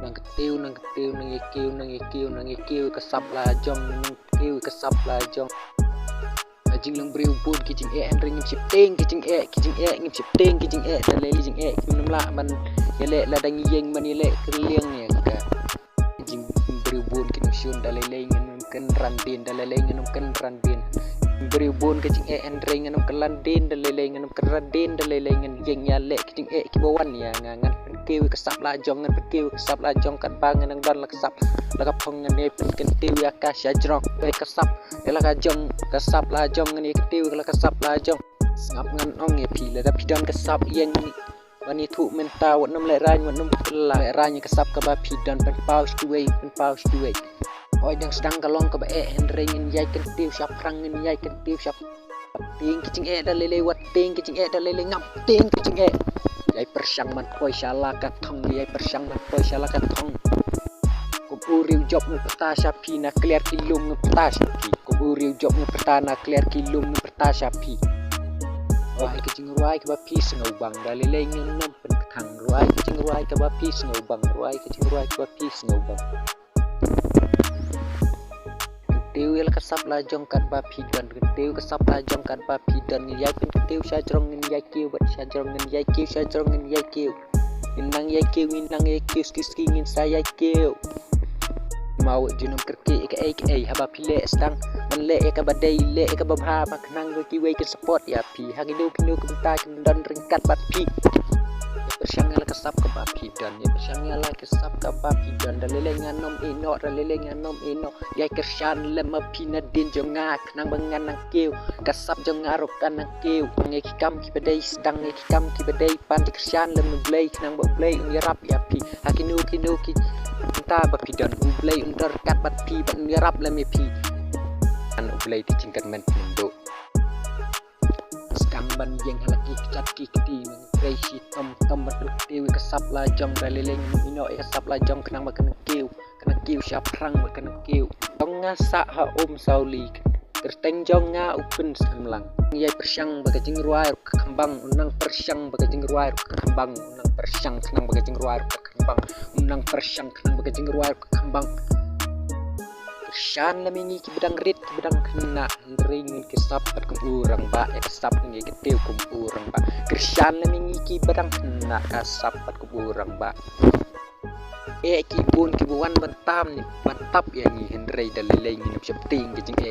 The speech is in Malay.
nang ketiu nang ikiu kesap lajong nang ketiu kesap lajong jing lang briu pun kijing en ring chip ting kijing ngim chip ting kijing dan leli jing kim la man yele la dang yeng man yele kerliang ya ka jing briu pun kijing syun dalele ngin kan randin dalele ngin kan randin briu pun kijing en ring ngin kan landin dalele ngin kan randin dalele ngin yeng ya le kijing kibawan ya ngan kêu kesap lajong ngan kêu kesap lajong kan bangan nang don la kesap la kapong ngan pen keu ya kasya jrong kesap la kajong kesap lajong ngan keu la kesap lajong ngap ngan ong ya pi la pi don kesap yeng ni mani thu men ta wat nam le ran wat nam la ran kesap ka ba pi don pen paus duwe oi dang sedang kalong ka ba en ring yai keu syap rang ngan yai keu syap ting kicing dalele wat ting kicing dalele ngap ting kicing yai persyang man poi shala ka thong yai persyang man poi shala ka thong ko uriu job nu peta sapi na clear kilum nu peta sapi ko uriu job nu peta na clear kilum nu peta sapi wai kicing ruai ka bapi sengau bang dalile ngin nom pen thang ruai kicing ruai ka bapi sengau bang ruai kicing ruai ka bapi sengau bang tiu el kesap lajong kan bapi dan tiu kesap lajong kan bapi dan yai pen tiu sajrong ngin yai kiu bat sajrong ngin yai kiu sajrong ngin yai kiu inang yai kiu ski ngin saya kiu mau junum kerki ke haba pile sedang man le ka badai le ka babha mak nang ki we ke support ya pi hagidu kinu ke benta dan ringkat bat pi persyang la kesap ka bapi dan ya persyang la kesap ka bapi dan dalele nganom ino dalele nganom ino yai kersyan lem pina din jonga nang bengan nang kiu kasap jonga rokan nang kiu nge kikam ki badai sedang nge kikam ki badai pan kersyan lem blay nang blay ngerap ya pi hakinu ki ta bapi dan blay under kat bat pi ban ngerap lem pi an blay ti cingkan men ndo sedang ban yeng halaki cat ki ti crazy tom bat tiu kesap lajong dalele ino kesap lajong kenang makan kiu siap rang makan kiu tong ngasa ha sauli kerteng jonga upun semlang yai persyang baga jing ruai kembang unang persyang baga jing ruai kembang unang persyang kenang baga jing ruai kembang unang persyang kenang baga jing ruai kembang persyan lamingi ki bedang rit ki bedang kena ring kesap pat urang ba kesap ngi ketiu urang ba persyan lamingi ki bedang kena kasap pat urang ba ki bun ki buan bantam ni bantap ya ngi hendrei dalele ngi nap ting ki jing